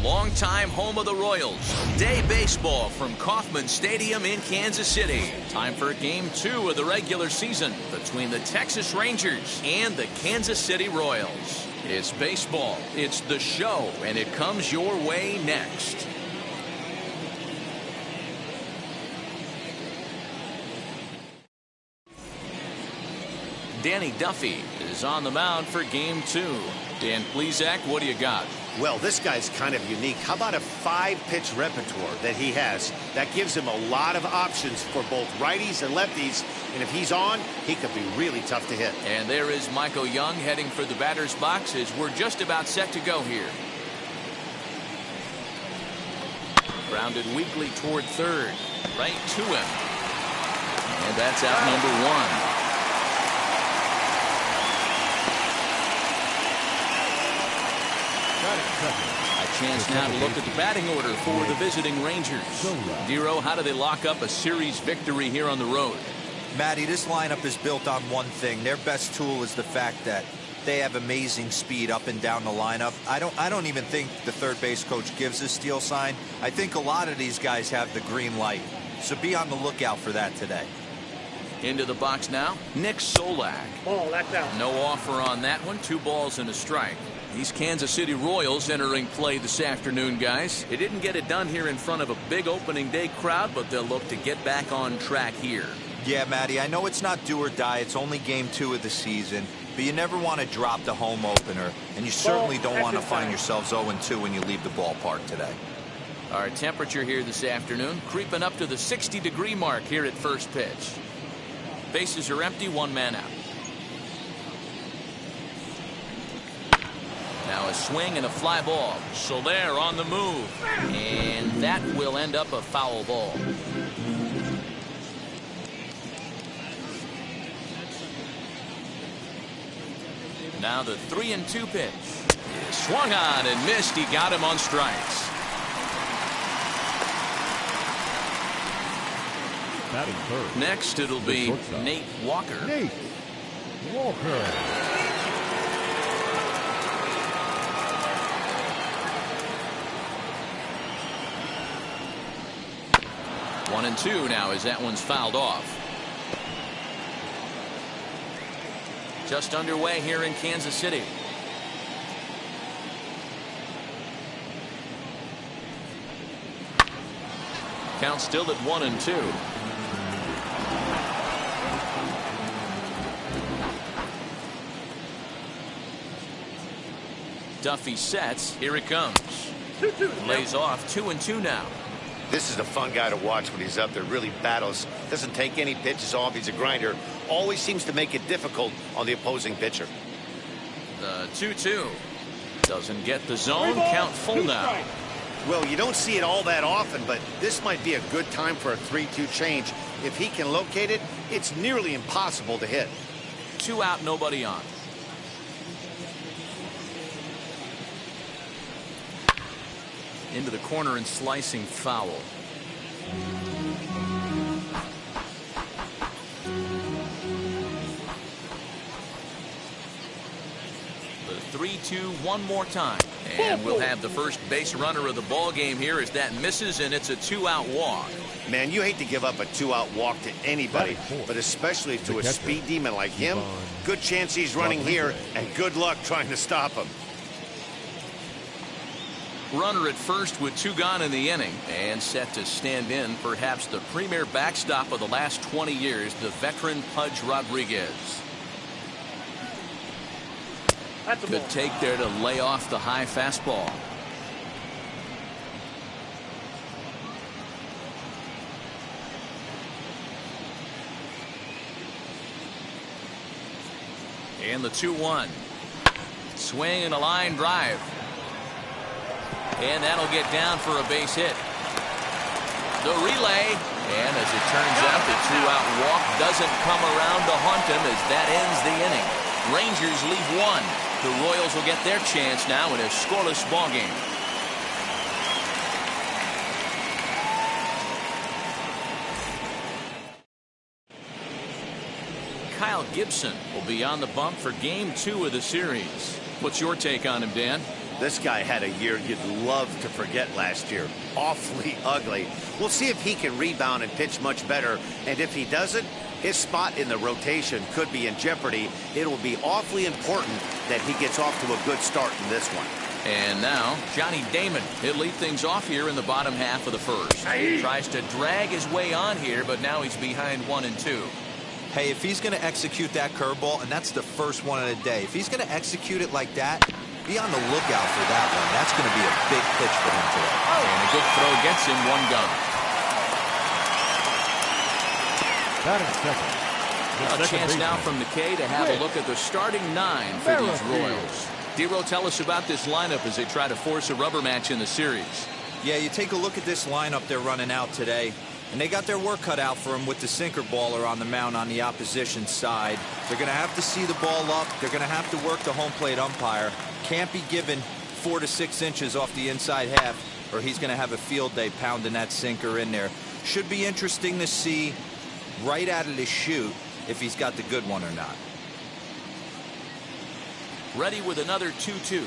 longtime home of the Royals. Day baseball from Kauffman Stadium in Kansas City. Time for Game 2 of the regular season between the Texas Rangers and the Kansas City Royals. It's baseball, it's the show, and it comes your way next. Danny Duffy is on the mound for Game 2. Dan Plesac, what do you got? Well, this guy's kind of unique. How about a 5-pitch repertoire that he has? That gives him a lot of options for both righties and lefties. And if he's on, he could be really tough to hit. And there is Michael Young heading for the batter's box as we're just about set to go here. Grounded weakly toward third. Right to him. And that's out number 1. A chance now to look at the batting order for the visiting Rangers. Dero, how do they lock up a series victory here on the road? Matty, this lineup is built on one thing. Their best tool is the fact that they have amazing speed up and down the lineup. I don't even think the third base coach gives a steal sign. I think a lot of these guys have the green light. So be on the lookout for that today. Into the box now, Nick Solak. Ball, that's out. No offer on that one. 2 balls and a strike. These Kansas City Royals entering play this afternoon, guys. They didn't get it done here in front of a big opening day crowd, but they'll look to get back on track here. Yeah, Matty, I know it's not do or die. It's only Game 2 of the season, but you never want to drop the home opener, and you certainly don't want to find yourselves 0-2 when you leave the ballpark today. Our temperature here this afternoon creeping up to the 60-degree mark here at first pitch. Bases are empty, 1 man out. Now a swing and a fly ball. Soler on the move. And that will end up a foul ball. Now the 3-2 pitch. Swung on and missed. He got him on strikes. Next it'll be Nate Walker. Nate Walker. 1-2 now as that one's fouled off. Just underway here in Kansas City. Count still at 1-2. Duffy sets. Here it comes. Lays off. 2-2 now. This is a fun guy to watch when he's up there. Really battles. Doesn't take any pitches off. He's a grinder. Always seems to make it difficult on the opposing pitcher. The 2-2. Doesn't get the zone. Count full now. Well, you don't see it all that often, but this might be a good time for a 3-2 change. If he can locate it, it's nearly impossible to hit. 2 out, nobody on. Into the corner and slicing foul. The 3-2 one more time. And we'll have the first base runner of the ball game here as that misses, and it's a 2-out walk. Man, you hate to give up a 2-out walk to anybody, but especially to a speed demon like him. Good chance he's running here, and good luck trying to stop him. Runner at first with 2 gone in the inning, and set to stand in perhaps the premier backstop of the last 20 years, the veteran Pudge Rodriguez. Good take there to lay off the high fastball. And the 2-1. Swing and a line drive. And that'll get down for a base hit. The relay. And as it turns out, the 2-out walk doesn't come around to haunt him as that ends the inning. Rangers leave 1. The Royals will get their chance now in a scoreless ball game. Kyle Gibson will be on the bump for Game 2 of the series. What's your take on him, Dan? This guy had a year you'd love to forget last year. Awfully ugly. We'll see if he can rebound and pitch much better. And if he doesn't, his spot in the rotation could be in jeopardy. It will be awfully important that he gets off to a good start in this one. And now, Johnny Damon. He'll lead things off here in the bottom half of the first. Tries to drag his way on here, but now he's behind 1-2. Hey, if he's going to execute that curveball, and that's the first one of the day, if he's going to execute it like that, be on the lookout for that one. That's going to be a big pitch for him today. And a good throw gets him one gun. A chance now from McKay to have a look at the starting 9 for these Royals. Dero, tell us about this lineup as they try to force a rubber match in the series. Yeah, you take a look at this lineup they're running out today, and they got their work cut out for them with the sinker baller on the mound on the opposition side. They're going to have to see the ball up. They're going to have to work the home plate umpire. Can't be given 4 to 6 inches off the inside half, or he's going to have a field day pounding that sinker in there. Should be interesting to see right out of the chute if he's got the good one or not. Ready with another 2-2.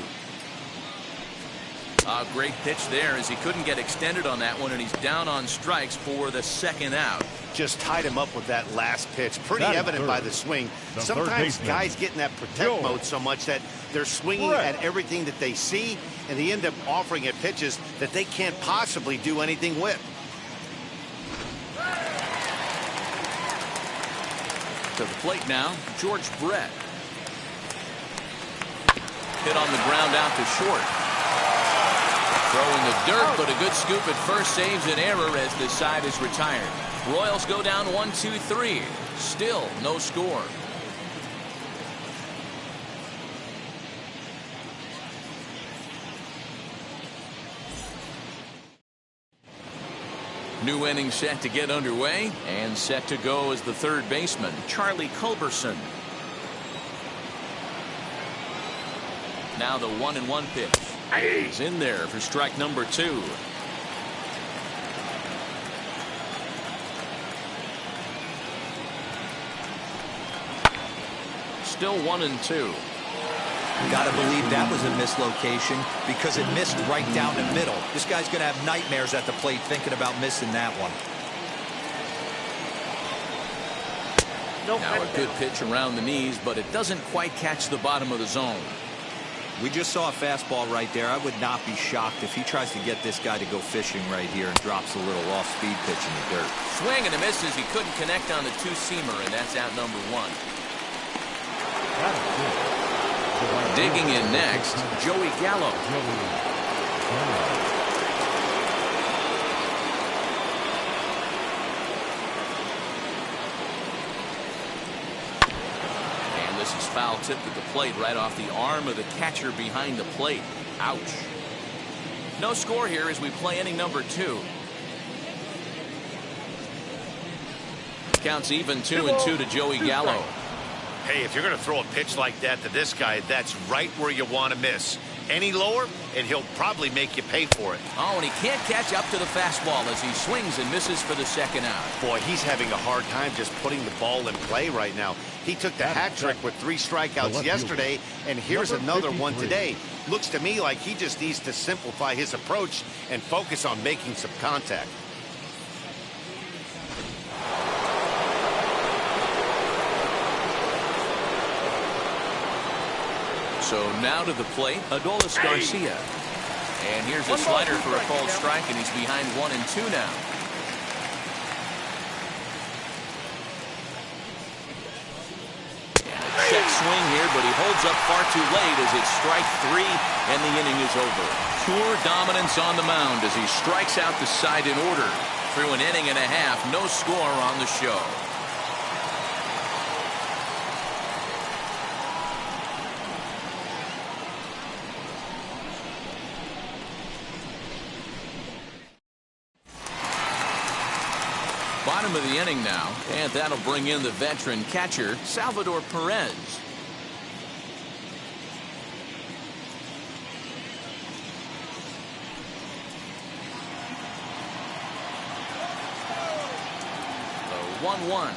A great pitch there as he couldn't get extended on that one, and he's down on strikes for the second out. Just tied him up with that last pitch. Pretty evident by the swing. Sometimes guys get in that protect mode so much that they're swinging at everything that they see, and they end up offering at pitches that they can't possibly do anything with. To the plate now, George Brett. Hit on the ground out to short. Throwing the dirt, but a good scoop at first saves an error as this side is retired. Royals go down 1-2-3. Still no score. New inning set to get underway, and set to go is the third baseman, Charlie Culberson. Now the 1-1 pitch. He's in there for strike number 2. Still 1-2. Gotta believe that was a mislocation because it missed right down the middle. This guy's gonna have nightmares at the plate thinking about missing that one. Now a good pitch around the knees, but it doesn't quite catch the bottom of the zone. We just saw a fastball right there. I would not be shocked if he tries to get this guy to go fishing right here and drops a little off-speed pitch in the dirt. Swing and a miss as he couldn't connect on the two-seamer, and that's out number 1. Digging in next, Joey Gallo. Foul tipped at the plate right off the arm of the catcher behind the plate. Ouch. No score here as we play inning number 2. Counts even 2-2 to Joey Gallo. Hey, if you're going to throw a pitch like that to this guy, that's right where you want to miss. Any lower, and he'll probably make you pay for it. Oh, and he can't catch up to the fastball as he swings and misses for the second out. Boy, he's having a hard time just putting the ball in play right now. He took the hat trick with 3 strikeouts yesterday, and here's another one today. Looks to me like he just needs to simplify his approach and focus on making some contact. So now to the plate, Adolis Garcia. And here's a slider for a called strike, and he's behind 1-2 now. Check swing here, but he holds up far too late as it's strike 3, and the inning is over. Pure dominance on the mound as he strikes out the side in order. Through an inning and a half, no score on the show. Bottom of the inning now, and that'll bring in the veteran catcher, Salvador Perez. The 1-1.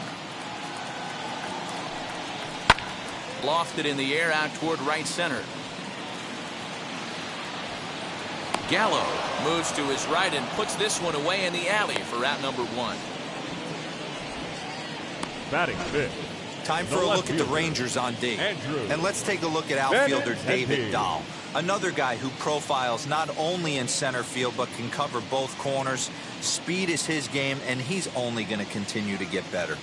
Lofted in the air out toward right center. Gallo moves to his right and puts this one away in the alley for out number 1. Batting fifth. Time for a look at the Rangers on D. And let's take a look at outfielder David Dahl. Another guy who profiles not only in center field but can cover both corners. Speed is his game, and he's only going to continue to get better.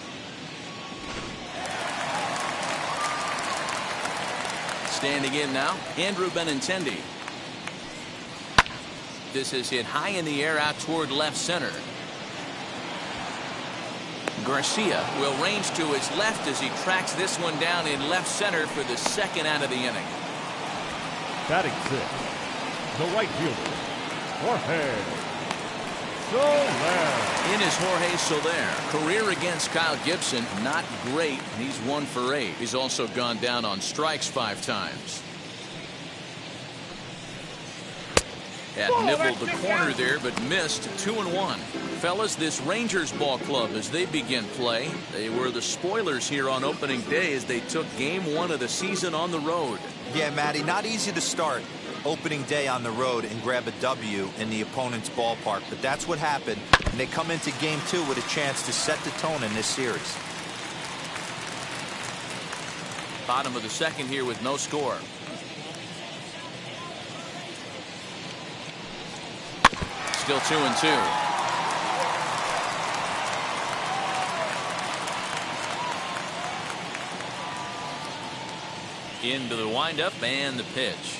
Standing in now, Andrew Benintendi. This is hit high in the air out toward left center. Garcia will range to his left as he tracks this one down in left center for the second out of the inning. Batting sixth, the right fielder, Jorge Soler. In is Jorge Soler. Career against Kyle Gibson, not great. He's 1 for 8. He's also gone down on strikes 5 times. Had nibbled the corner there, but missed. 2-1. Fellas, this Rangers ball club, as they begin play, they were the spoilers here on opening day as they took game 1 of the season on the road. Yeah, Matty, not easy to start opening day on the road and grab a W in the opponent's ballpark, but that's what happened, and they come into game 2 with a chance to set the tone in this series. Bottom of the second here with no score. Still 2-2. Into the windup and the pitch.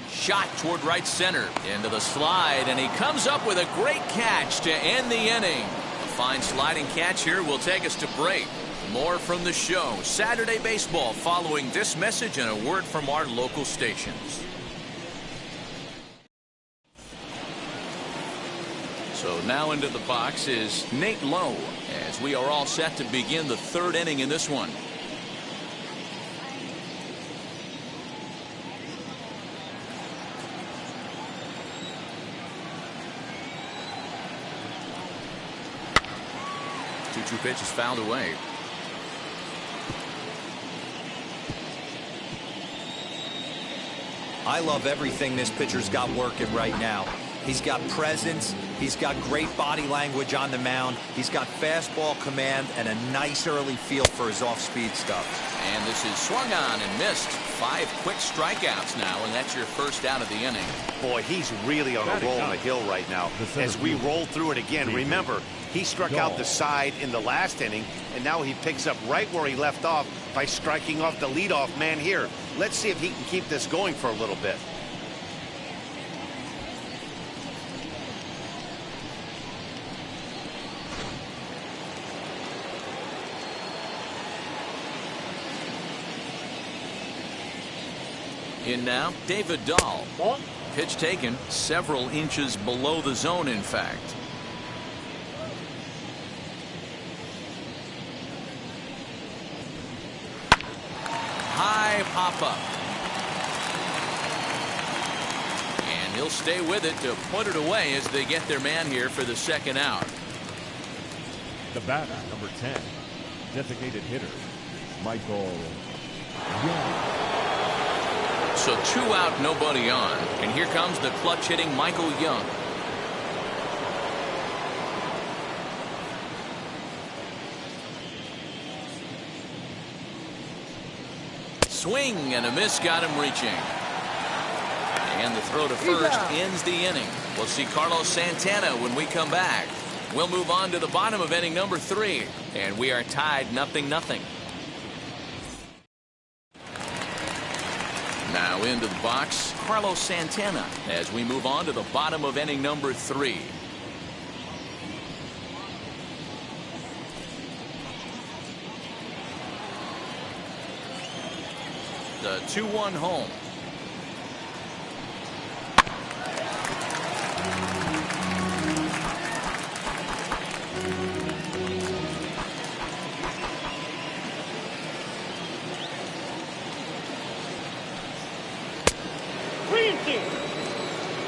Shot toward right center. Into the slide, and he comes up with a great catch to end the inning. A fine sliding catch here will take us to break. More from the show. Saturday Baseball following this message and a word from our local stations. So now into the box is Nate Lowe as we are all set to begin the 3rd inning in this one. Two pitch is fouled away. I love everything this pitcher's got working right now. He's got presence. He's got great body language on the mound. He's got fastball command and a nice early feel for his off-speed stuff. And this is swung on and missed. 5 quick strikeouts now, and that's your first out of the inning. Boy, he's really on a roll on the hill right now. As we roll through it again, remember, he struck out the side in the last inning, and now he picks up right where he left off by striking off the leadoff man here. Let's see if he can keep this going for a little bit. In now, David Dahl. Pitch taken several inches below the zone, in fact. High pop up. And he'll stay with it to put it away as they get their man here for the second out. The batter, number 10, designated hitter, Michael Young. So 2 out, nobody on. And here comes the clutch hitting Michael Young. Swing and a miss got him reaching. And the throw to first ends the inning. We'll see Carlos Santana when we come back. We'll move on to the bottom of inning number 3. And we are tied 0-0. Now into the box, Carlos Santana, as we move on to the bottom of inning number 3. The 2-1 home.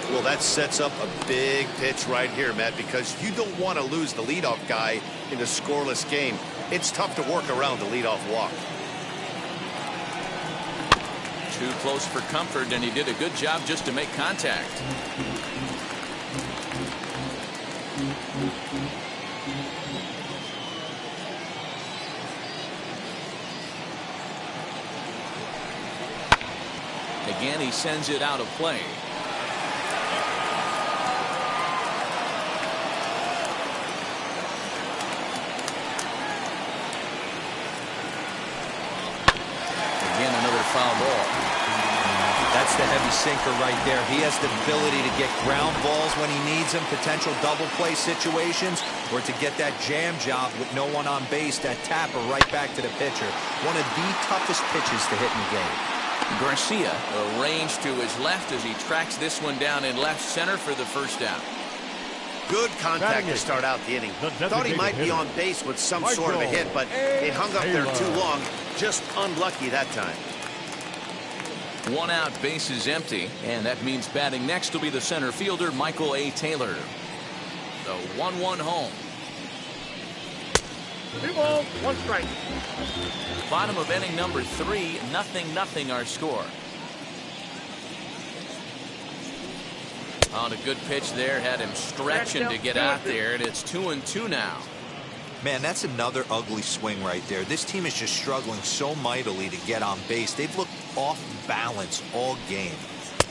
Well, that sets up a big pitch right here, Matt, because you don't want to lose the leadoff guy in a scoreless game. It's tough to work around the leadoff walk. Too close for comfort, and he did a good job just to make contact. Again, he sends it out of play. Again, another foul ball. That's the heavy sinker right there. He has the ability to get ground balls when he needs them, potential double play situations, or to get that jam job with no one on base, that tapper right back to the pitcher. One of the toughest pitches to hit in the game. Garcia arranged to his left as he tracks this one down in left center for the first down. Good contact to start out the inning. Thought he might be on base with some sort of a hit, but it hung up there too long. Just unlucky that time. 1 out, base is empty, and that means batting next will be the center fielder, Michael A. Taylor. The 1-1 home. 2 balls, 1 strike. Bottom of inning number 3, 0-0 our score. On a good pitch there, had him stretching to get out there, and it's 2-2 now. Man, that's another ugly swing right there. This team is just struggling so mightily to get on base. They've looked off balance all game.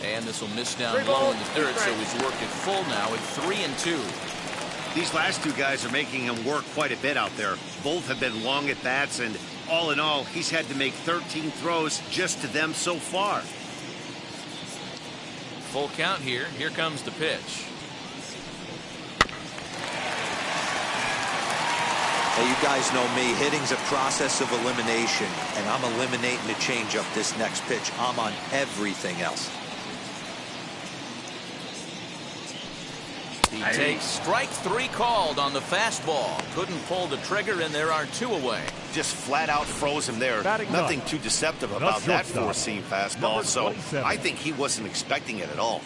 And this will miss down low in the third, so he's worked it full now at 3-2. These last two guys are making him work quite a bit out there. Both have been long at bats, and all in all, he's had to make 13 throws just to them so far. Full count here. Here comes the pitch. Hey, you guys know me. Hitting's a process of elimination, and I'm eliminating the changeup this next pitch. I'm on everything else. He takes strike 3 called on the fastball. Couldn't pull the trigger, and there are 2 away. Just flat out froze him there. Nothing too deceptive about that four-seam fastball, so I think he wasn't expecting it at all.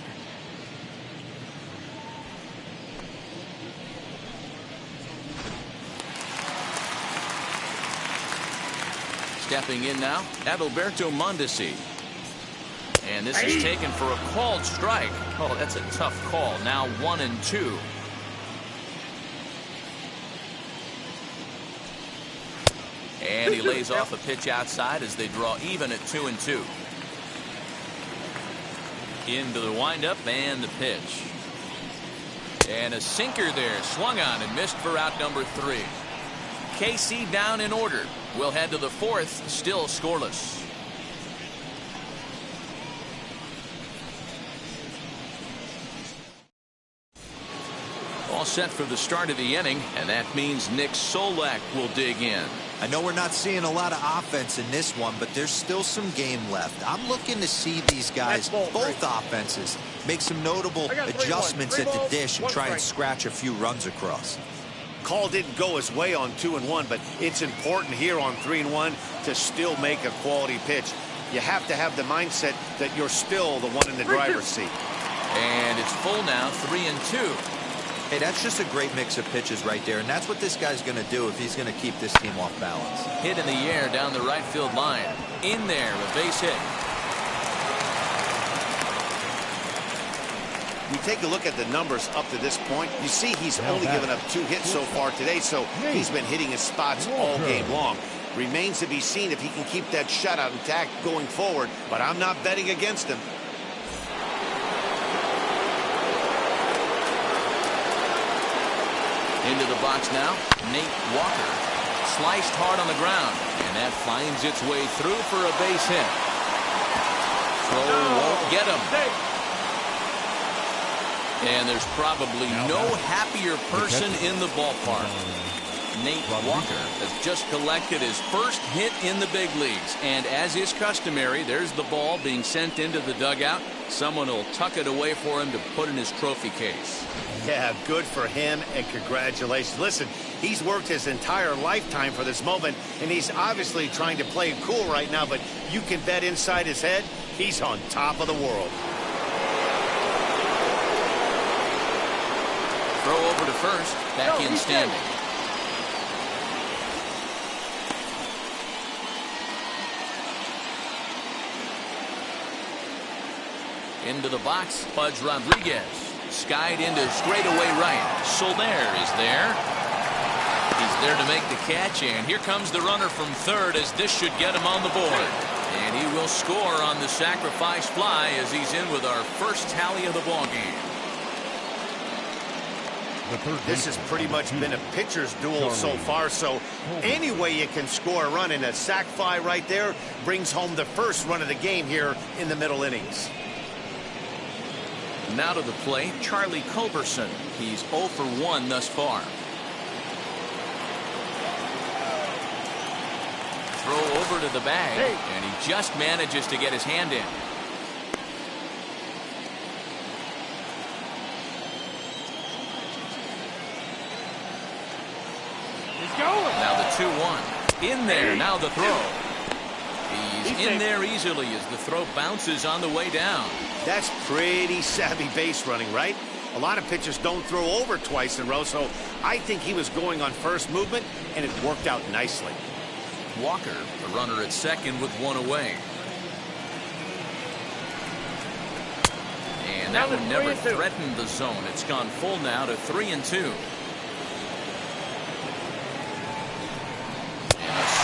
Stepping in now, Adalberto Mondesi. And this is taken for a called strike. Oh, that's a tough call. Now 1-2. And he lays off a pitch outside as they draw even at 2-2. Into the windup and the pitch. And a sinker there, swung on and missed for out number 3. KC down in order. We'll head to the 4th, still scoreless. All set for the start of the inning, and that means Nick Solak will dig in. I know we're not seeing a lot of offense in this one, but there's still some game left. I'm looking to see these guys, both offenses, make some notable adjustments at the dish and try and scratch a few runs across. Call didn't go his way on 2-1, but it's important here on 3-1 to still make a quality pitch. You have to have the mindset that you're still the one in the driver's seat. And it's full now, 3-2. Hey, that's just a great mix of pitches right there, and that's what this guy's going to do if he's going to keep this team off balance. Hit in the air down the right field line. In there, a base hit. You take a look at the numbers up to this point, you see he's only given up 2 hits so far today, so he's been hitting his spots all game long. Remains to be seen if he can keep that shutout intact going forward, but I'm not betting against him. Into the box now, Nate Walker. Sliced hard on the ground, and that finds its way through for a base hit. Throw won't get him. And there's probably no happier person in the ballpark. Nate Walker has just collected his first hit in the big leagues. And as is customary, there's the ball being sent into the dugout. Someone will tuck it away for him to put in his trophy case. Yeah, good for him, and congratulations. Listen, he's worked his entire lifetime for this moment, and he's obviously trying to play it cool right now, but you can bet inside his head, he's on top of the world. Throw over to first, back in standing. Into the box, Pudge Rodriguez. Skied into straightaway right. Soler is there. He's there to make the catch, and here comes the runner from third as this should get him on the board. And he will score on the sacrifice fly as he's in with our first tally of the ball game. This has pretty much been a pitcher's duel so far, so any way you can score a run, in a sac fly right there brings home the first run of the game here in the middle innings. Now to the plate, Charlie Culberson. He's 0 for 1 thus far. Throw over to the bag, and he just manages to get his hand in. Now the 2-1. In there, now the throw. He's in there easily as the throw bounces on the way down. That's pretty savvy base running, right? A lot of pitchers don't throw over twice in a row, so I think he was going on first movement, and it worked out nicely. Walker, the runner at second with one away. And that one never threatened the zone. It's gone full now to 3-2.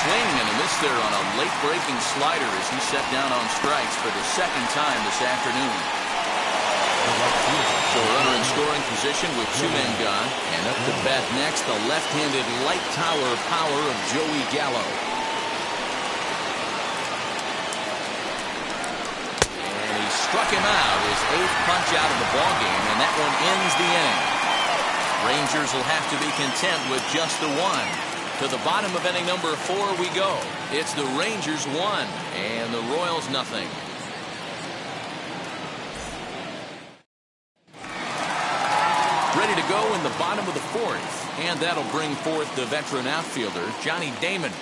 Swing and a miss there on a late-breaking slider as he set down on strikes for the second time this afternoon. So a runner in scoring position with 2 men gone. And up to bat next, the left-handed light tower power of Joey Gallo. And he struck him out, his 8th punch out of the ballgame, and that one ends the inning. Rangers will have to be content with just the one. To the bottom of inning number 4 we go. It's the Rangers 1 and the Royals nothing. Ready to go in the bottom of the 4th, and that'll bring forth the veteran outfielder Johnny Damon.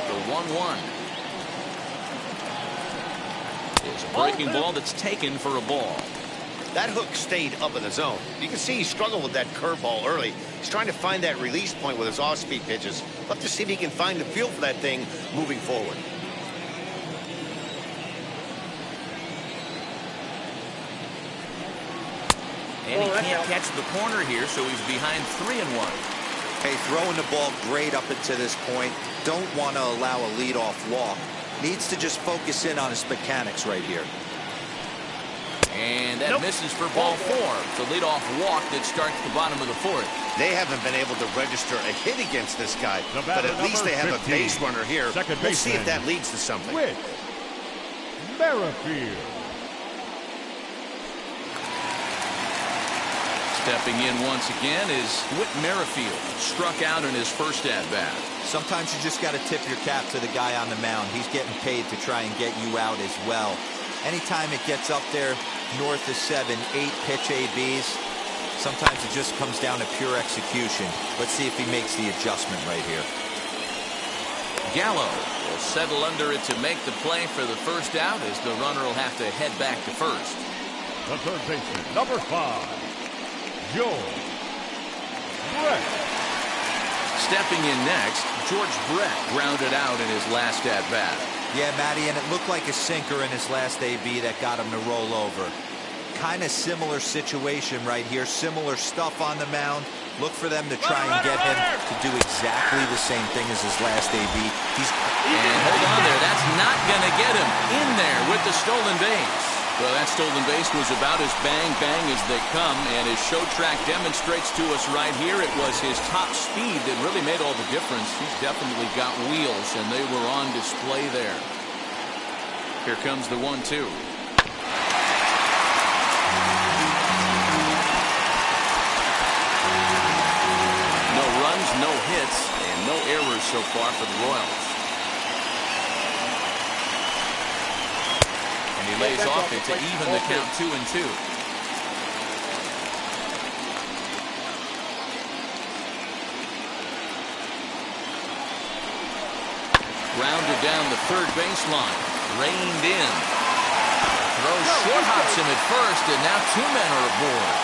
The 1-1 is a breaking ball that's taken for a ball. That hook stayed up in the zone. You can see he struggled with that curveball early. He's trying to find that release point with his off-speed pitches. Love to see if he can find the feel for that thing moving forward. And he can't catch the corner here, so he's behind 3-1. Hey, throwing the ball great up until this point. Don't want to allow a leadoff walk. Needs to just focus in on his mechanics right here. And that misses for ball 4. The leadoff walk that starts the bottom of the 4th. They haven't been able to register a hit against this guy, but at least they have 15. A base runner here. Let's see if that leads to something. Whit Merrifield. Stepping in once again is Whit Merrifield. Struck out in his first at-bat. Sometimes you just got to tip your cap to the guy on the mound. He's getting paid to try and get you out as well. Anytime it gets up there north of 7, 8 pitch ABs, sometimes it just comes down to pure execution. Let's see if he makes the adjustment right here. Gallo will settle under it to make the play for the first out as the runner will have to head back to first. The third baseman, number 5, George Brett. Stepping in next, George Brett grounded out in his last at-bat. Yeah, Matty, and it looked like a sinker in his last AB that got him to roll over. Kind of similar situation right here. Similar stuff on the mound. Look for them to try and get him to do exactly the same thing as his last AB. And hold on there. That's not going to get him in there with the stolen base. Well, that stolen base was about as bang-bang as they come, and his show track demonstrates to us right here it was his top speed that really made all the difference. He's definitely got wheels, and they were on display there. Here comes the 1-2. No runs, no hits, and no errors so far for the Royals. He lays off it to even the count 2-2. Grounded down the third baseline. Reined in. Throws short hops him at first, and now 2 men are aboard.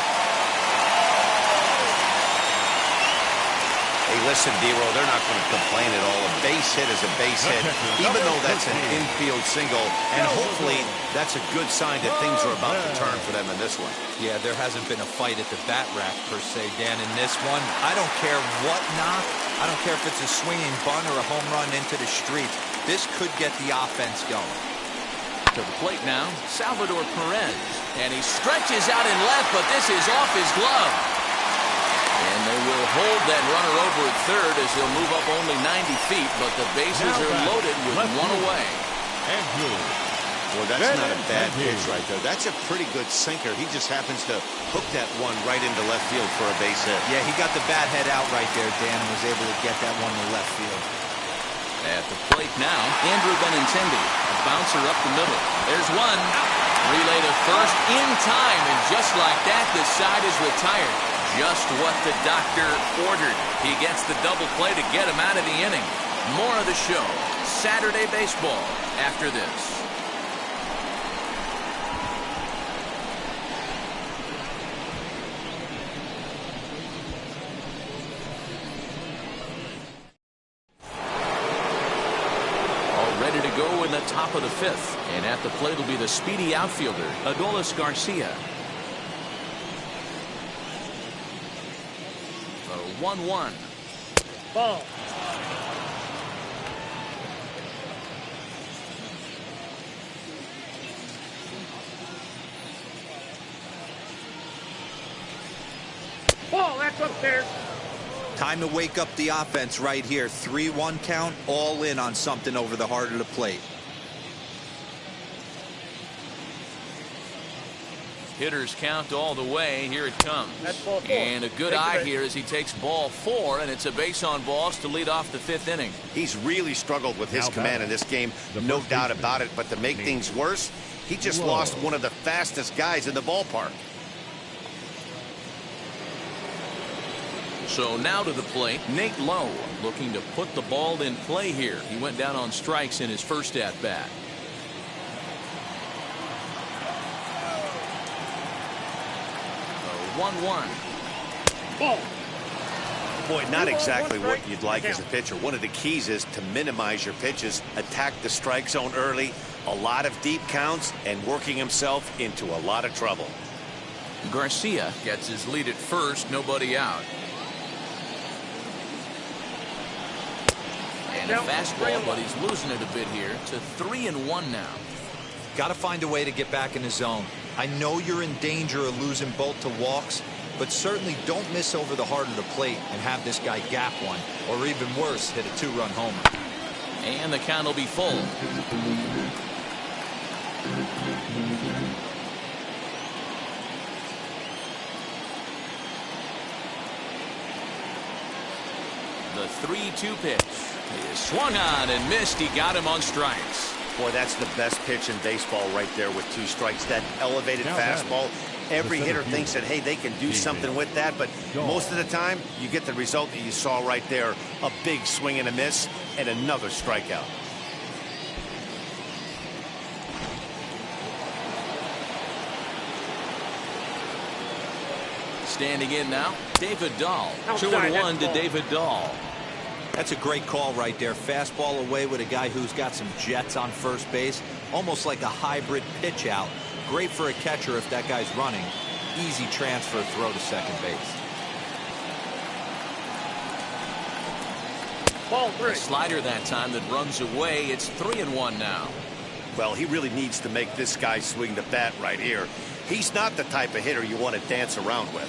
Hey, listen, D-Row, they're not going to complain at all. A base hit is a base hit, even though that's an infield single. And hopefully that's a good sign that things are about to turn for them in this one. Yeah, there hasn't been a fight at the bat rack, per se, Dan, in this one. I don't care what knock. I don't care if it's a swinging bunt or a home run into the streets. This could get the offense going. To the plate now, Salvador Perez. And he stretches out in left, but this is off his glove. And they will hold that runner over at third as he'll move up only 90 feet, but the bases are loaded with one away. Well, that's not a bad pitch right there. That's a pretty good sinker. He just happens to hook that one right into left field for a base hit. Yeah, he got the bat head out right there, Dan, and was able to get that one to left field. At the plate now, Andrew Benintendi. A bouncer up the middle. There's one. Relay to first in time, and just like that, the side is retired. Just what the doctor ordered. He gets the double play to get him out of the inning. More of the show. Saturday baseball after this. Ready to go in the top of the fifth. And at the plate will be the speedy outfielder, Adolis Garcia. The 1-1. Ball. Ball, that's upstairs. Time to wake up the offense right here. 3-1 count, all in on something over the heart of the plate. Hitters count all the way. Here it comes. That's ball 4. And a good eye here as he takes ball 4, and it's a base on balls to lead off the fifth inning. He's really struggled with his command in this game, no doubt about it. But to make things worse, he just lost one of the fastest guys in the ballpark. So now to the plate, Nate Lowe looking to put the ball in play here. He went down on strikes in his first at-bat. The 1-1. Ball. Boy, not exactly what you'd like as a pitcher. One of the keys is to minimize your pitches, attack the strike zone early, a lot of deep counts, and working himself into a lot of trouble. Garcia gets his lead at first, nobody out. And a fastball, but he's losing it a bit here to 3-1 now. Got to find a way to get back in the zone. I know you're in danger of losing both to walks, but certainly don't miss over the heart of the plate and have this guy gap one, or even worse, hit a 2-run homer. And the count will be full. The 3-2 pitch. He is swung on and missed. He got him on strikes. Boy, that's the best pitch in baseball right there with 2 strikes. That elevated fastball. Every hitter thinks that, hey, they can do something with that, but most of the time you get the result that you saw right there. A big swing and a miss and another strikeout. Standing in now, David Dahl. 2-1 to David Dahl. That's a great call right there. Fastball away with a guy who's got some jets on first base. Almost like a hybrid pitch out. Great for a catcher if that guy's running. Easy transfer throw to second base. Ball 3. A slider that time that runs away. It's 3-1 now. Well, he really needs to make this guy swing the bat right here. He's not the type of hitter you want to dance around with.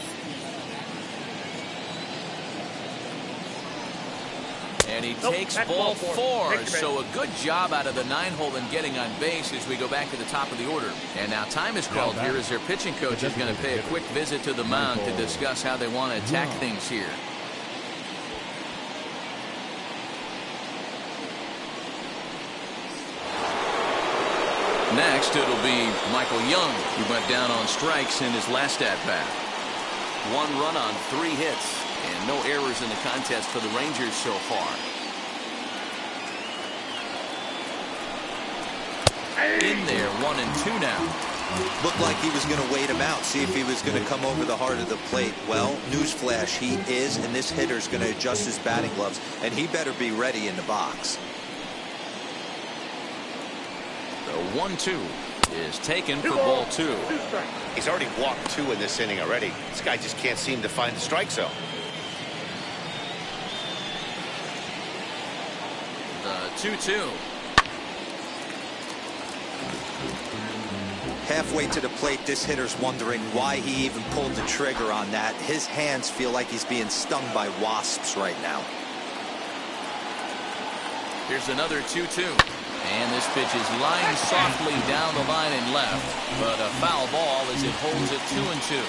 And he takes ball 4. So a good job out of the 9-hole in getting on base as we go back to the top of the order. And now time is called here as their pitching coach is going to pay a quick visit to the mound to discuss how they want to attack things here. Next, it'll be Michael Young, who went down on strikes in his last at-bat. 1 run on 3 hits, and no errors in the contest for the Rangers so far. In there, 1-2 now. Looked like he was going to wait him out, see if he was going to come over the heart of the plate. Well, newsflash, he is, and this hitter's going to adjust his batting gloves, and he better be ready in the box. The 1-2 is taken for ball 2. He's already walked 2 in this inning already. This guy just can't seem to find the strike zone. The 2-2. Halfway to the plate, this hitter's wondering why he even pulled the trigger on that. His hands feel like he's being stung by wasps right now. Here's another 2-2. And this pitch is lined softly down the line and left, but a foul ball as it holds it 2-2.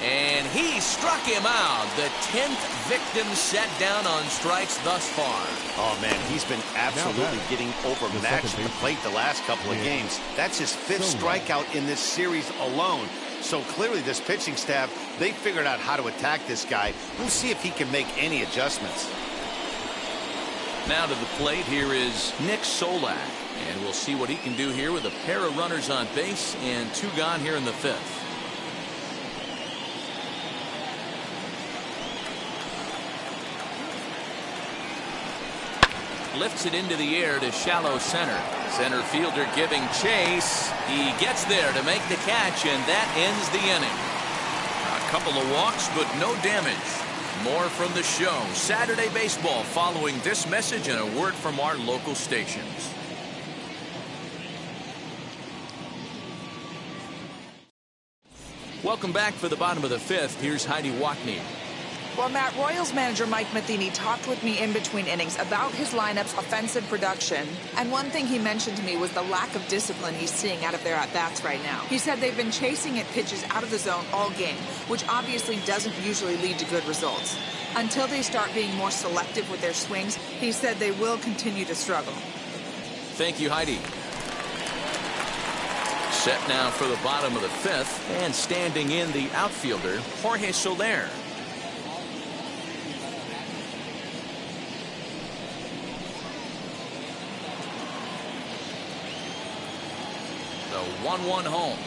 And he struck him out. The 10th victim set down on strikes thus far. Oh, man, he's been absolutely getting overmatched at the plate the last couple of games. That's his 5th strikeout in this series alone. So clearly this pitching staff, they figured out how to attack this guy. We'll see if he can make any adjustments. Now to the plate, here is Nick Solak. And we'll see what he can do here with a pair of runners on base and 2 gone here in the 5th. Lifts it into the air to shallow center. Center fielder giving chase. He gets there to make the catch, and that ends the inning. A couple of walks, but no damage. More from the show. Saturday Baseball following this message and a word from our local stations. Welcome back for the bottom of the 5th. Here's Heidi Watney. Well, Matt, Royals manager Mike Matheny talked with me in between innings about his lineup's offensive production. And one thing he mentioned to me was the lack of discipline he's seeing out of their at-bats right now. He said they've been chasing at pitches out of the zone all game, which obviously doesn't usually lead to good results. Until they start being more selective with their swings, he said they will continue to struggle. Thank you, Heidi. Set now for the bottom of the 5th, and standing in the outfielder, Jorge Soler. The 1-1 home.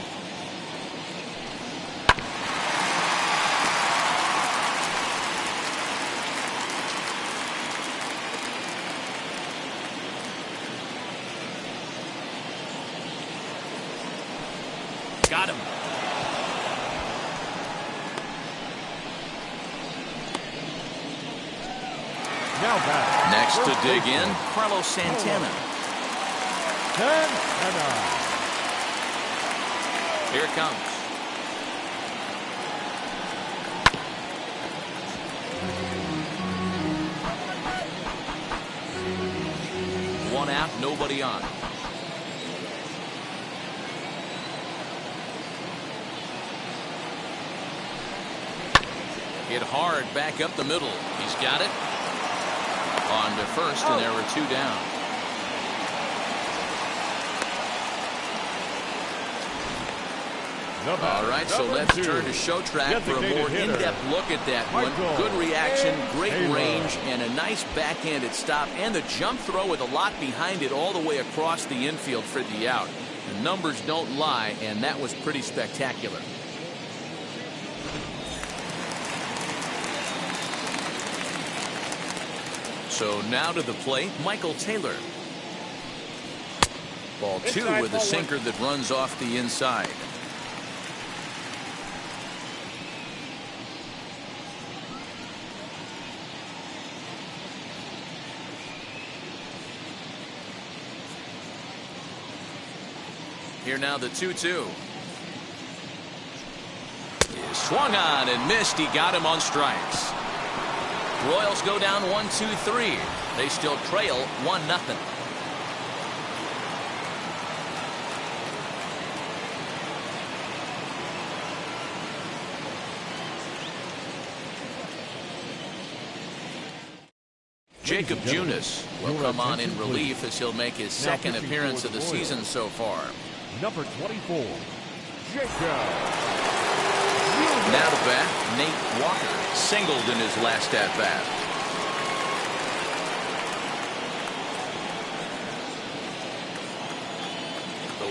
Got him. Now back. Next to dig in, Carlos Santana. Santana. Here it comes. One out, nobody on. Hit hard back up the middle. He's got it. On to first, and there were 2 down. All right, so let's turn to show track for a more in-depth look at that one. Good reaction, great range, and a nice backhanded stop, and the jump throw with a lot behind it all the way across the infield for the out. The numbers don't lie, and that was pretty spectacular. So now to the plate, Michael Taylor. Ball 2 with a sinker that runs off the inside. Here now the 2-2. Swung on and missed. He got him on strikes. Royals go down 1-2-3. They still trail 1-0. Jacob Junis will come on in relief as he'll make his 2nd appearance of the season so far. Number 24, Jacob. Now to bat, Nate Walker singled in his last at bat.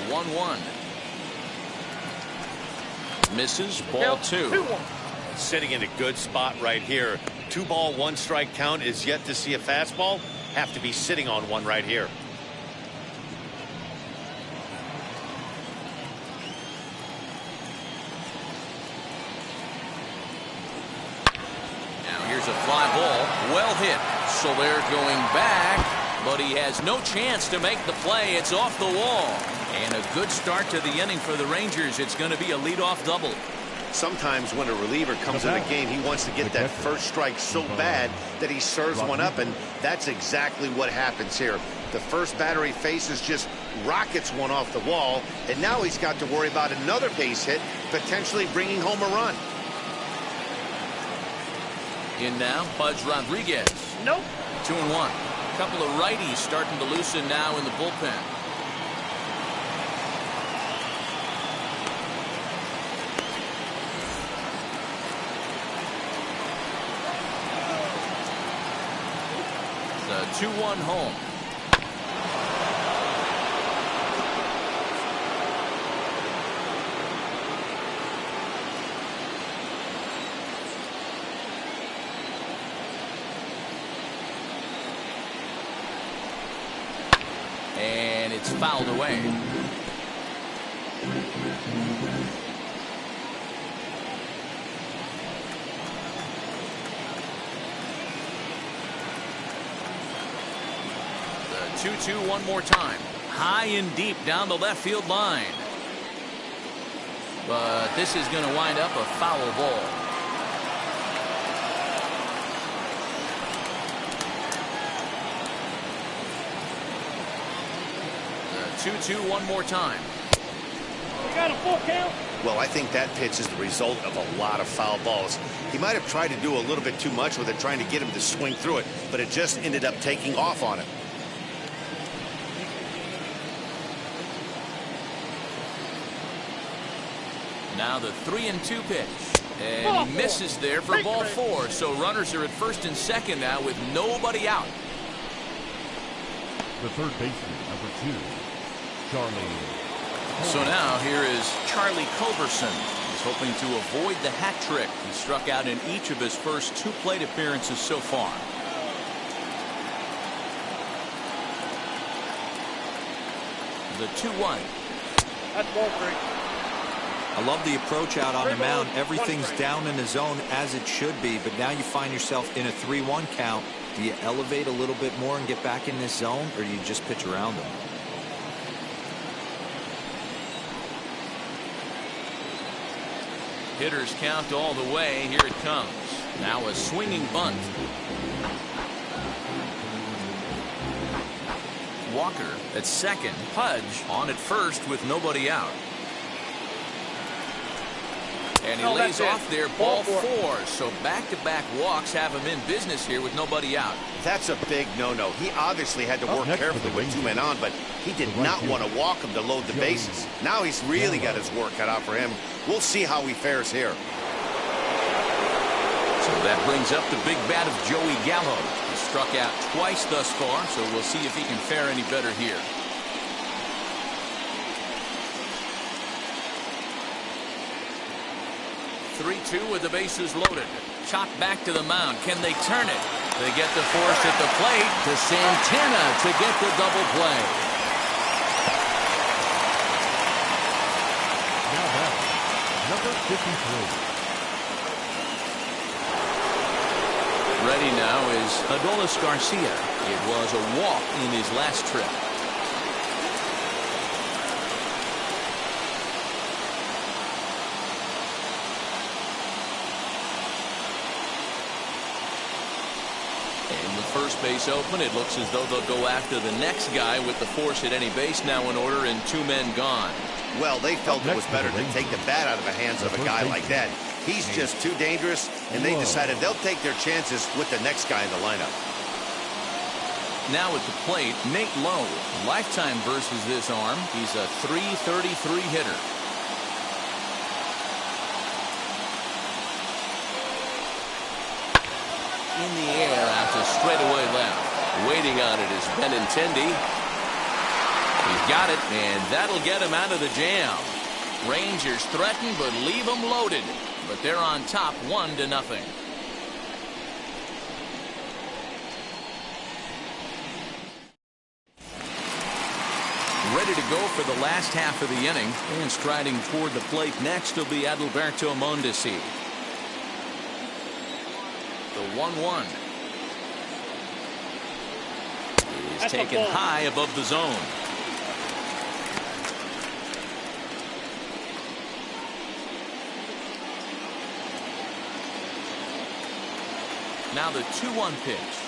1-1. Misses, ball 2. 2-1. Sitting in a good spot right here. 2 ball, 1 strike count is yet to see a fastball. Have to be sitting on one right here. Now here's a fly ball. Well hit. Soler going back, but he has no chance to make the play. It's off the wall. And a good start to the inning for the Rangers. It's going to be a leadoff double. Sometimes when a reliever comes in a game, he wants to get that first strike so bad that he serves one up, and that's exactly what happens here. The first batter he faces just rockets one off the wall, and now he's got to worry about another base hit, potentially bringing home a run. In now, Pudge Rodriguez. Nope. 2-1. A couple of righties starting to loosen now in the bullpen. The 2-1 home. And it's fouled away. The 2-2 one more time. High and deep down the left field line. But this is going to wind up a foul ball. The 2-2 one more time. We got a full count. Well, I think that pitch is the result of a lot of foul balls. He might have tried to do a little bit too much with it, trying to get him to swing through it, but it just ended up taking off on him. Now the 3-2 pitch. And he misses there for ball 4. So runners are at first and second now with nobody out. The third baseman, number 2, Charlie. So now here is Charlie Culberson. He's hoping to avoid the hat trick. He struck out in each of his first 2 plate appearances so far. The 2-1. That's ball 3. I love the approach out on the mound. Everything's down in the zone as it should be, but now you find yourself in a 3-1 count. Do you elevate a little bit more and get back in this zone, or do you just pitch around them? Hitters count all the way. Here it comes. Now a swinging bunt. Walker at second. Pudge on at first with nobody out. And he lays off there, ball 4. So back-to-back walks have him in business here with nobody out. That's a big no-no. He obviously had to work carefully with 2 men on, but he did not want to walk him to load the bases. Now he's really got his work cut out for him. We'll see how he fares here. So that brings up the big bat of Joey Gallo. He struck out twice thus far, so we'll see if he can fare any better here. 3-2 with the bases loaded. Chopped back to the mound. Can they turn it? They get the force at the plate to Santana to get the double play. Now back, number 53. Ready now is Adolis Garcia. It was a walk in his last trip. First base open. It looks as though they'll go after the next guy with the force at any base now in order and 2 men gone. Well, they felt it was better to take the bat out of the hands of a guy like that. He's just too dangerous, and they decided they'll take their chances with the next guy in the lineup. Now at the plate, Nate Lowe. Lifetime versus this arm. He's a .333 hitter. In the air out to straightaway left. Waiting on it is Benintendi. He's got it, and that'll get him out of the jam. Rangers threaten, but leave them loaded. But they're on top 1-0. Ready to go for the last half of the inning, and striding toward the plate next will be Adalberto Mondesi. The 1-1 is taken high above the zone. Now the 2-1 pitch.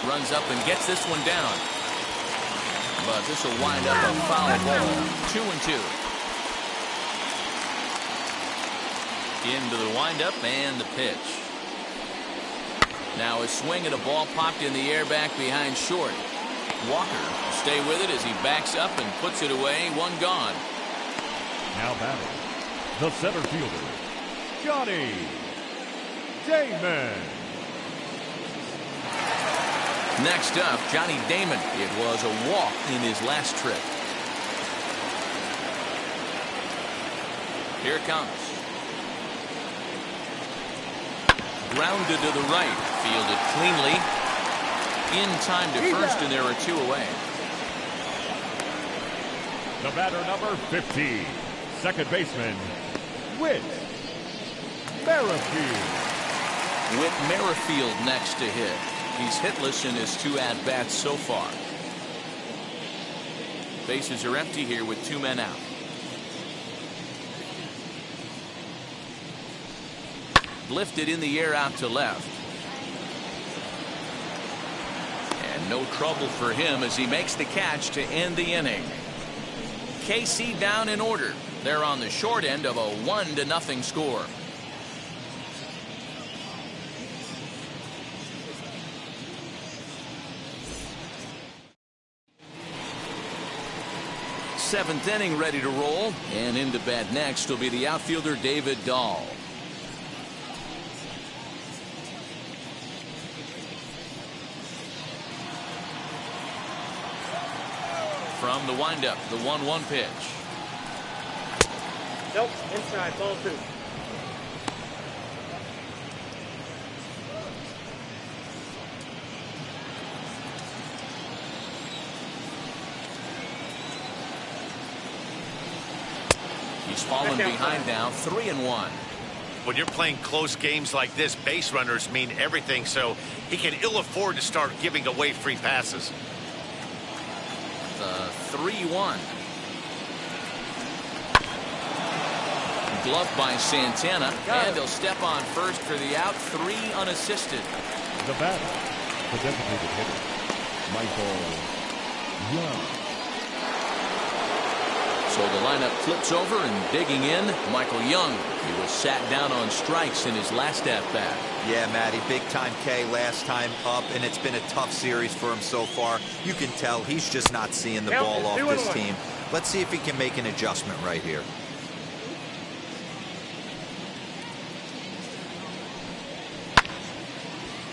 Runs up and gets this one down. But this will wind up a foul ball. 2-2. Into the windup and the pitch. Now a swing and a ball popped in the air back behind short. Walker will stay with it as he backs up and puts it away. 1 gone. Now batting, the center fielder, Johnny Damon. Next up, Johnny Damon. It was a walk in his last trip. Here it comes. Grounded to the right. Fielded cleanly. In time to first, and there are 2 away. The batter, number 50, second baseman, Whit Merrifield. Whit Merrifield next to hit. He's hitless in his 2 at-bats so far. Bases are empty here with 2 men out. Lifted in the air out to left. And no trouble for him as he makes the catch to end the inning. KC down in order. They're on the short end of a 1-0 score. Seventh inning ready to roll, and into bat next will be the outfielder David Dahl. From the windup, the 1-1 pitch. Nope, inside, ball 2. He's fallen behind now, 3-1. When you're playing close games like this, base runners mean everything, so he can ill afford to start giving away free passes. The 3-1. Gloved by Santana, and he'll step on first for the out. 3 unassisted. The batter, the designated hitter, Michael Young. So the lineup flips over, and digging in, Michael Young. He was sat down on strikes in his last at-bat. Yeah, Matty, big time K last time up, and it's been a tough series for him so far. You can tell he's just not seeing the ball off this team. Let's see if he can make an adjustment right here.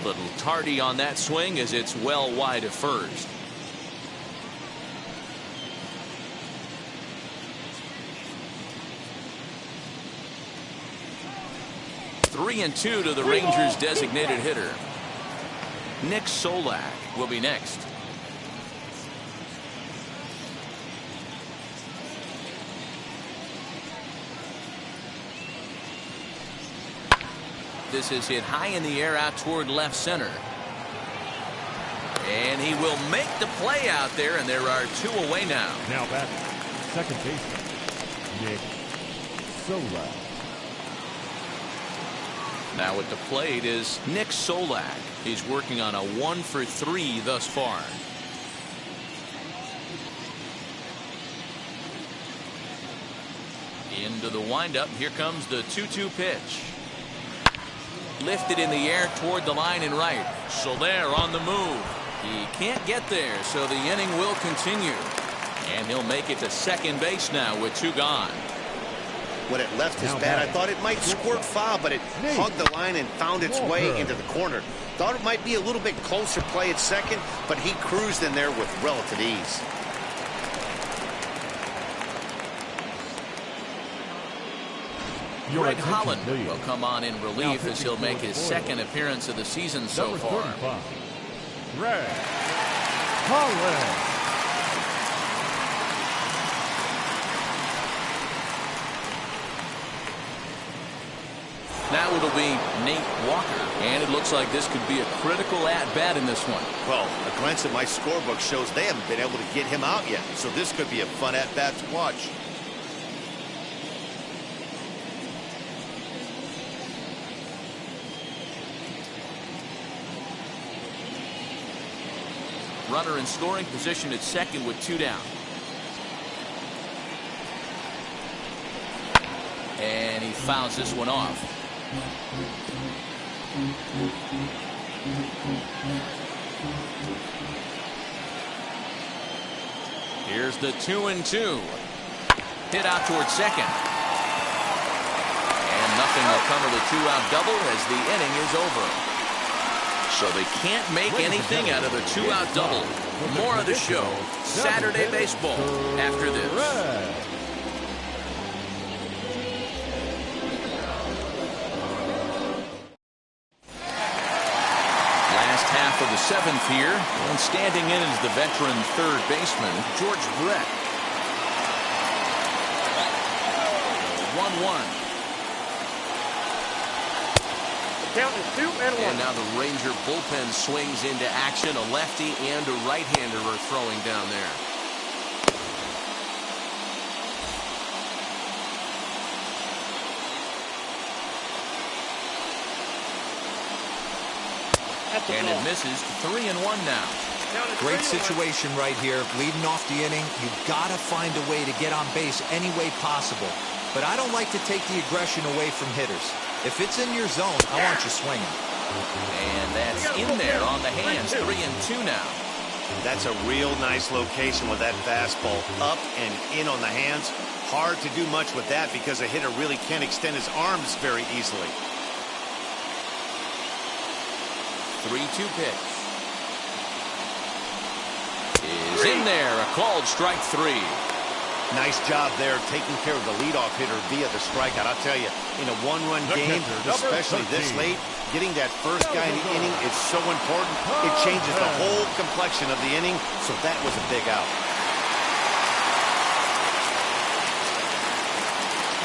Little tardy on that swing as it's well wide of first. Three and 2 to the Rangers designated hitter. Nick Solak will be next. This is hit high in the air out toward left center. And he will make the play out there, and there are 2 away now. Now back, second baseman, Nick Solak. Now at the plate is Nick Solak. He's working on a 1 for 3 thus far. Into the windup. Here comes the 2-2 pitch. Lifted in the air toward the line and right. Soler on the move. He can't get there, so the inning will continue. And he'll make it to second base now with 2 gone. When it left his bat, I thought it might squirt foul, but it hugged the line and found its way into the corner. Thought it might be a little bit closer play at second, but he cruised in there with relative ease. Greg Holland will come on in relief as he'll make his second appearance of the season so far. Greg Holland. Now it'll be Nate Walker, and it looks like this could be a critical at-bat in this one. Well, a glance at my scorebook shows they haven't been able to get him out yet, so this could be a fun at-bat to watch. Runner in scoring position at second with 2 down. And he fouls this one off. Here's the 2-2. Hit out towards second. And nothing will come of the 2-out double as the inning is over. So they can't make anything out of the 2-out double. More of the show. Saturday baseball after this. Last half of the 7th here, and standing in is the veteran third baseman, George Brett. 1-1. Count is 2-1. And now the Ranger bullpen swings into action. A lefty and a right-hander are throwing down there. And it misses. 3-1 now. Great situation right here. Leading off the inning, you've got to find a way to get on base any way possible. But I don't like to take the aggression away from hitters. If it's in your zone, I want you swinging. And that's in there on the hands. 3-2 now. That's a real nice location with that fastball. Up and in on the hands. Hard to do much with that because a hitter really can't extend his arms very easily. 3-2 pitch. Is in there. A called strike 3. Nice job there taking care of the leadoff hitter via the strikeout. I'll tell you, in a one-run game, especially this late, getting that first guy in the inning is so important. It changes the whole complexion of the inning, so that was a big out.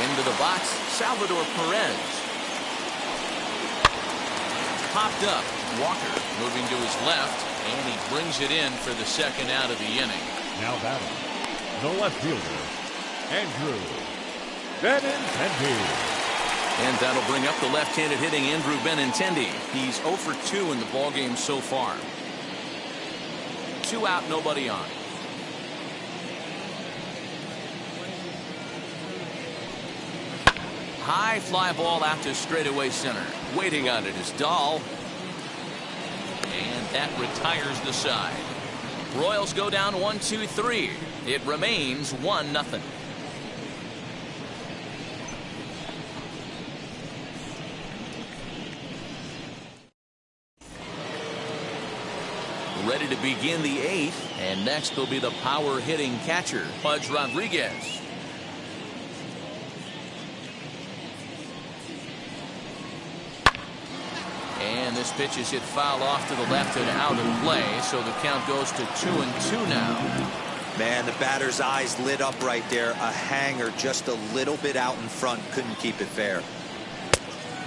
Into the box, Salvador Perez. Popped up. Walker moving to his left, and he brings it in for the second out of the inning. Now batting, the left fielder, Andrew Benintendi. And that'll bring up the left-handed hitting Andrew Benintendi. He's 0 for 2 in the ballgame so far. 2 out, nobody on. High fly ball out to straightaway center. Waiting on it is Dahl. And that retires the side. Royals go down 1-2-3. It remains 1-0. Ready to begin the 8th, and next will be the power hitting catcher, Pudge Rodriguez. And this pitch is hit foul off to the left and out of play, so the count goes to 2-2 now. Man, the batter's eyes lit up right there. A hanger just a little bit out in front. Couldn't keep it fair.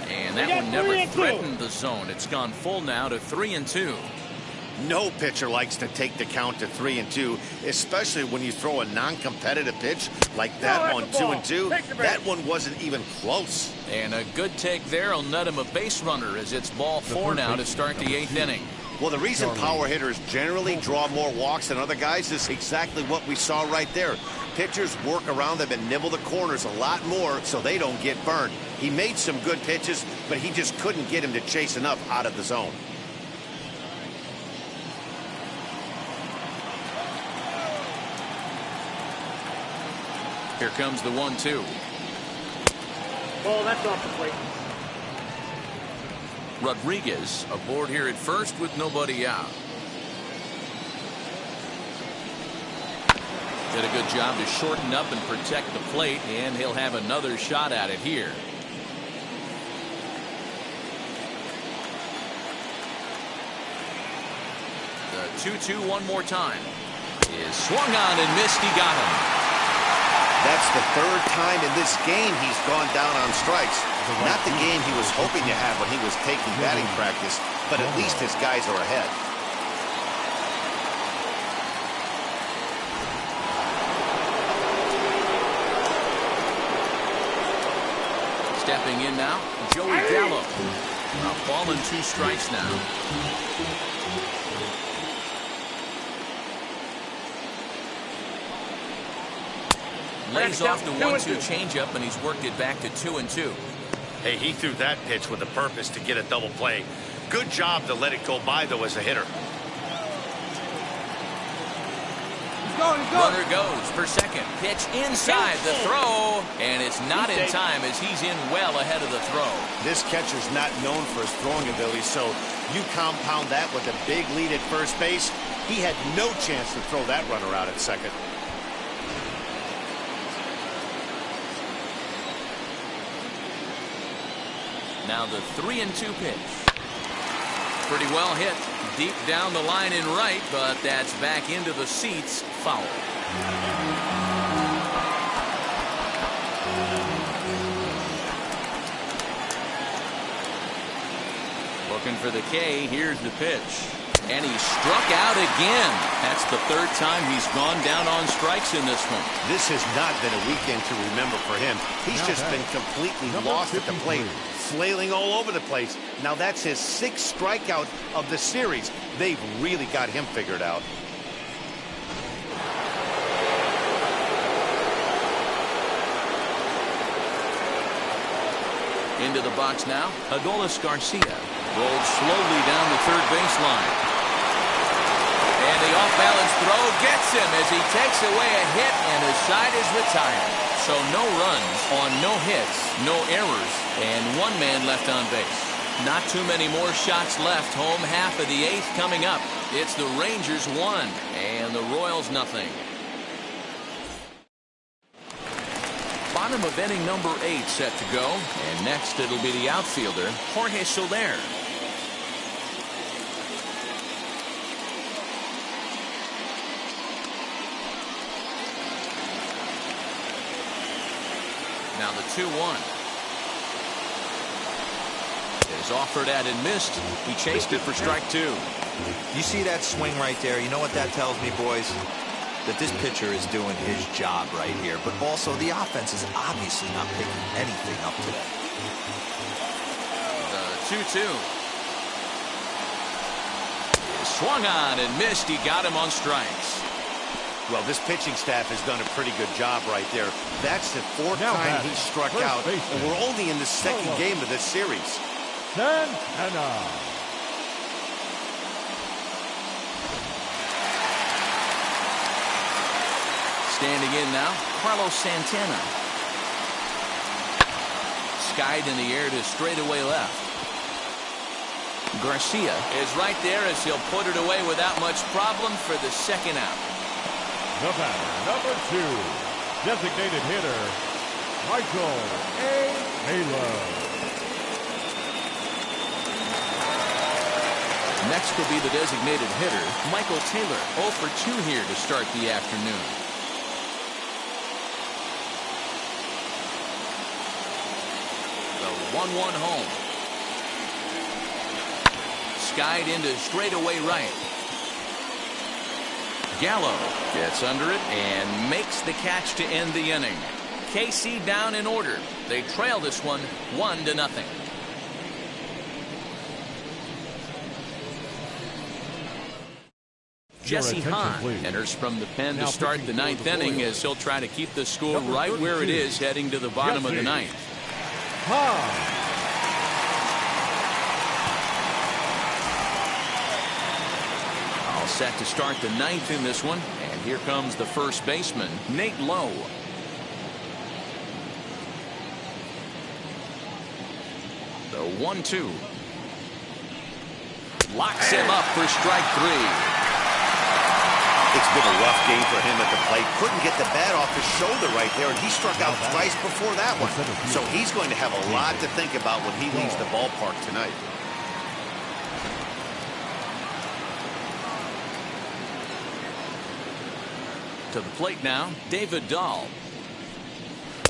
And that one never threatened the zone. It's gone full now to 3-2. No pitcher likes to take the count to 3-2, especially when you throw a non-competitive pitch like that one, 2-2. That one wasn't even close. And a good take there will net him a base runner as it's ball 4 now to start the 8th inning. Well, the reason power hitters generally draw more walks than other guys is exactly what we saw right there. Pitchers work around them and nibble the corners a lot more so they don't get burned. He made some good pitches, but he just couldn't get him to chase enough out of the zone. Here comes the 1-2. Ball, that's off the plate. Rodriguez aboard here at first with nobody out. Did a good job to shorten up and protect the plate, and he'll have another shot at it here. The 2-2 one more time. Is swung on and missed. He got him. That's the third time in this game he's gone down on strikes. Not the game he was hoping to have when he was taking batting practice, but at least his guys are ahead. Stepping in now, Joey Gallo. A ball and 2 strikes now. Lays off the 1-2 changeup, and he's worked it back to 2-2. Hey, he threw that pitch with a purpose to get a double play. Good job to let it go by, though, as a hitter. He's going. Runner goes for second. Pitch inside the throw, and it's not in time as he's in well ahead of the throw. This catcher's not known for his throwing ability, so you compound that with a big lead at first base. He had no chance to throw that runner out at second. Now the 3-2 pitch. Pretty well hit. Deep down the line in right, but that's back into the seats. Foul. Looking for the K. Here's the pitch. And he struck out again. That's the third time he's gone down on strikes in this one. This has not been a weekend to remember for him. He's just been completely lost at the plate, flailing all over the place. Now that's his 6th strikeout of the series. They've really got him figured out. Into the box now, Adolis Garcia rolls slowly down the third baseline. And the off-balance throw gets him as he takes away a hit, and his side is retired. So no runs on no hits, no errors, and 1 man left on base. Not too many more shots left. Home half of the 8th coming up. It's the Rangers 1 and the Royals nothing. Bottom of inning number 8 set to go, and next it'll be the outfielder Jorge Soler. Now the 2-1 is offered at and missed. He chased it for strike 2. You see that swing right there? You know what that tells me, boys? That this pitcher is doing his job right here, but also the offense is obviously not picking anything up today. The 2-2 is swung on and missed. He got him on strikes. Well, this pitching staff has done a pretty good job right there. That's the 4th time he struck out, and we're only in the 2nd game of this series. Santana. Standing in now, Carlos Santana. Skied in the air to straightaway left. Garcia is right there as he'll put it away without much problem for the 2nd out. The batter, number 2, designated hitter, Michael A. Taylor. Next will be the designated hitter, Michael Taylor. 0 for 2 here to start the afternoon. The 1-1 home. Skied into straightaway right. Gallo gets under it and makes the catch to end the inning. KC down in order. They trail this one 1-0. Jesse Hahn enters from the pen to start the 9th inning as he'll try to keep the score right where it is heading to the bottom of the 9th. All set to start the 9th in this one, and here comes the first baseman, Nate Lowe. 1-2. Locks him up for strike 3. It's been a rough game for him at the plate. Couldn't get the bat off his shoulder right there, and he struck out twice before that one. So he's going to have a lot to think about when he leaves the ballpark tonight. To the plate now, David Dahl.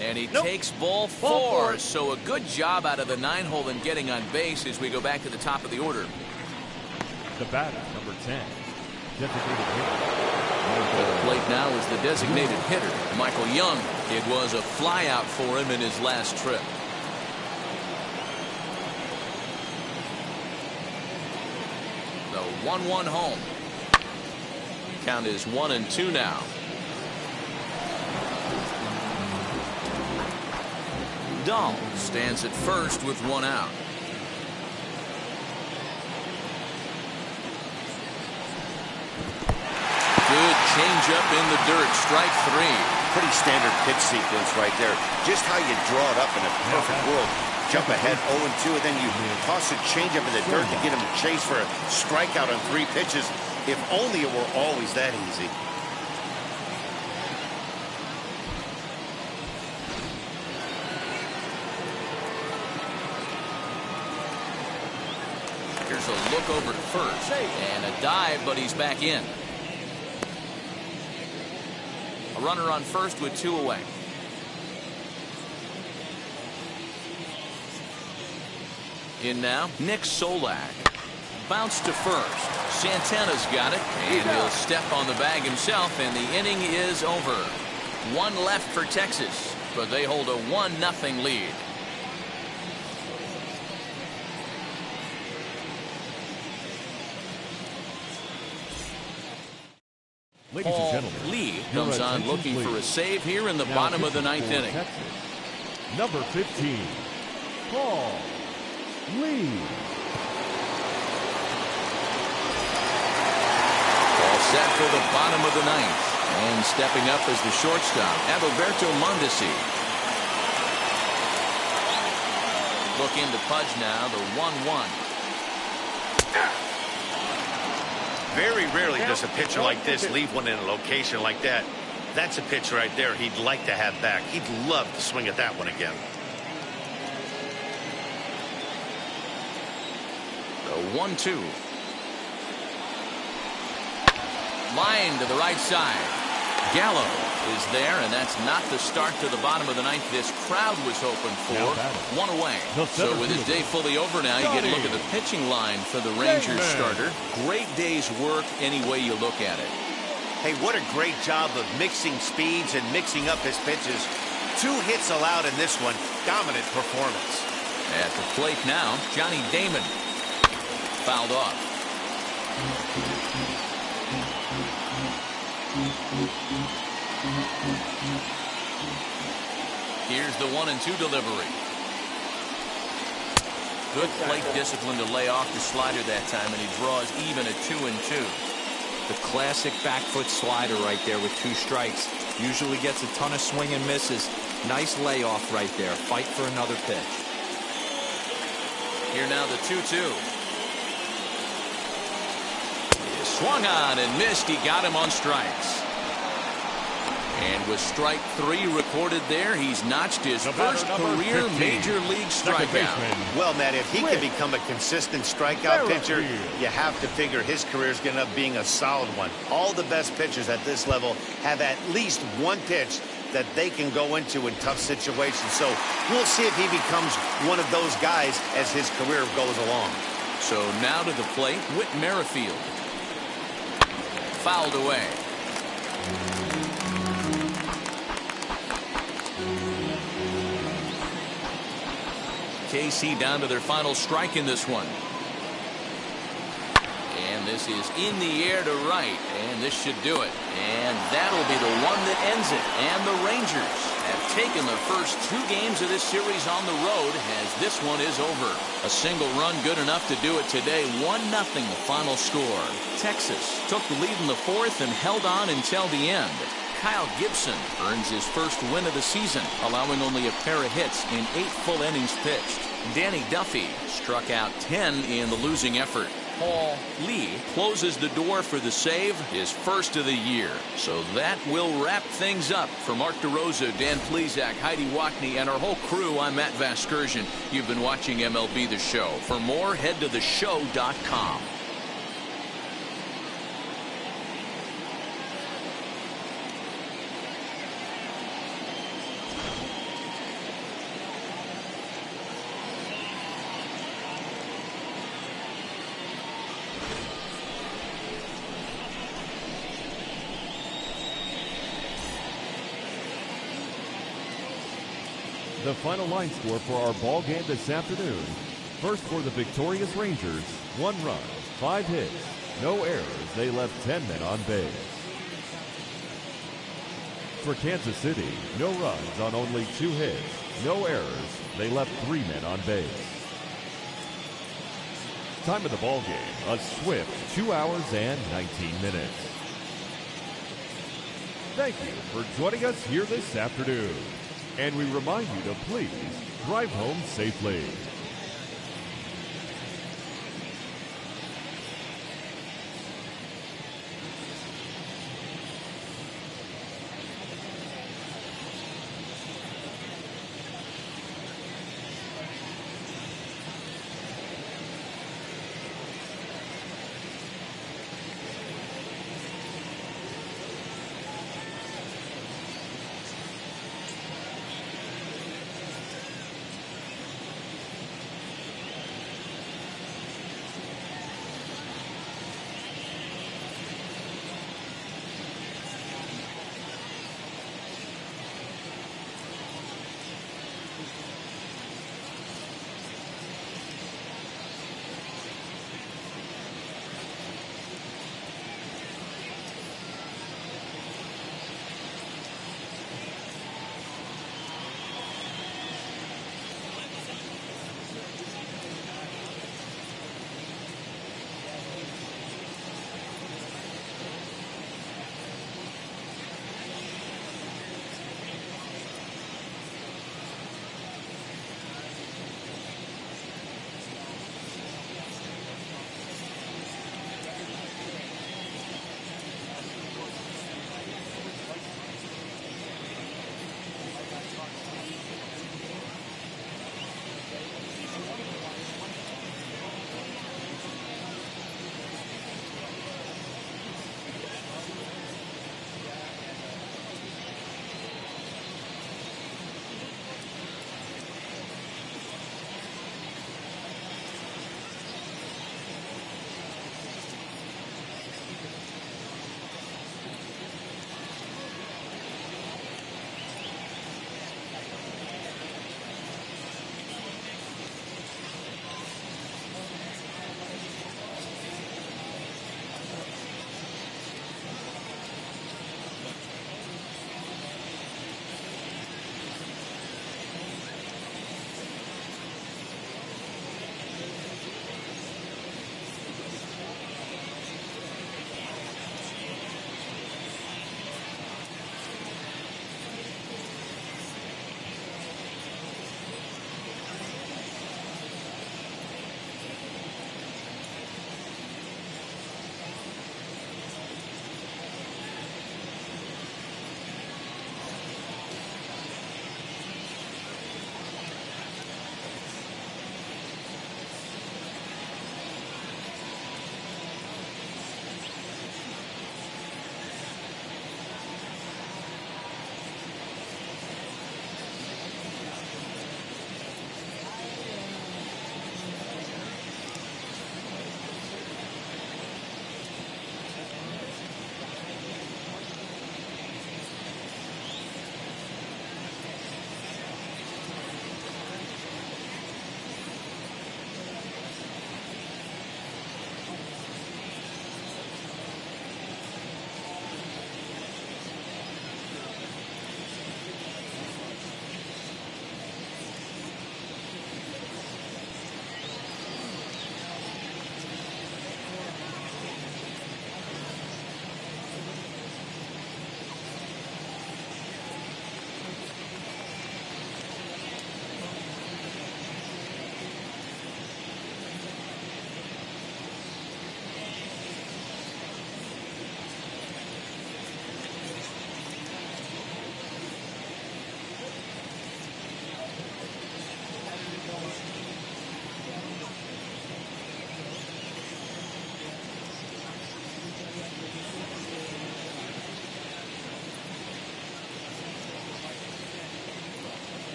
And he takes ball 4. So a good job out of the 9-hole in getting on base as we go back to the top of the order. The batter, number 10, designated hitter. To the plate now is the designated hitter, Michael Young. It was a flyout for him in his last trip. The 1-1 home. Count is 1-2 now. Dahl stands at first with 1 out. Good changeup in the dirt. Strike 3. Pretty standard pitch sequence right there. Just how you draw it up in a perfect world. Jump ahead 0-2, and then you toss a changeup in the dirt to get him to chase for a strikeout on 3 pitches. If only it were always that easy. Here's a look over to first. And a dive, but he's back in. A runner on first with 2 away. In now, Nick Solak. Bounce to first. Santana's got it, and he'll step on the bag himself, and the inning is over. 1 left for Texas, but they hold a 1-0 lead. Ladies and gentlemen, Lee comes on looking for a save here in the bottom of the 9th inning. Texas, number 15, Paul Lee. All set for the bottom of the 9th. And stepping up as the shortstop, Adalberto Mondesi. Look into Pudge now, the 1-1. Very rarely does a pitcher like this leave one in a location like that. That's a pitch right there he'd like to have back. He'd love to swing at that one again. The 1-2. Line to the right side. Gallo is there, and that's not the start to the bottom of the 9th this crowd was hoping for. 1 away. So with his day fully over now, you get a look at the pitching line for the Rangers starter. Great day's work any way you look at it. Hey, what a great job of mixing speeds and mixing up his pitches. 2 hits allowed in this one. Dominant performance. At the plate now, Johnny Damon. Fouled off. Here's the 1-2 delivery. Good plate discipline to lay off the slider that time, and he draws even at 2-2. The classic back foot slider right there with 2 strikes. Usually gets a ton of swing and misses. Nice layoff right there. Fight for another pitch. Here now the 2-2. Swung on and missed. He got him on strikes. And with strike 3 recorded there, he's notched his first career 15, major league strikeout. Well, Matt, if he can become a consistent strikeout pitcher, you have to figure his career is going to end up being a solid one. All the best pitchers at this level have at least 1 pitch that they can go into in tough situations. So we'll see if he becomes one of those guys as his career goes along. So now to the plate, Whit Merrifield. Fouled away. KC down to their final strike in this one. And this is in the air to right, and this should do it. And that'll be the one that ends it. And the Rangers have taken the first 2 games of this series on the road as this one is over. A single run good enough to do it today. 1-0 the final score. Texas took the lead in the 4th and held on until the end. Kyle Gibson earns his first win of the season, allowing only a pair of hits in 8 full innings pitched. Danny Duffy struck out 10 in the losing effort. Paul Lee closes the door for the save, his first of the year. So that will wrap things up. For Mark DeRosa, Dan Plesac, Heidi Wackney, and our whole crew, I'm Matt Vasgersian. You've been watching MLB The Show. For more, head to theshow.com. The final line score for our ball game this afternoon. First for the victorious Rangers, 1 run, 5 hits, no errors. They left 10 men on base. For Kansas City, no runs on only 2 hits, no errors. They left 3 men on base. Time of the ball game, a swift 2 hours and 19 minutes. Thank you for joining us here this afternoon. And we remind you to please drive home safely.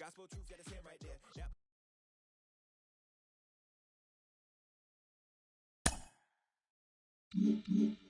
Gospel truth, yeah, that's him right there. Yep.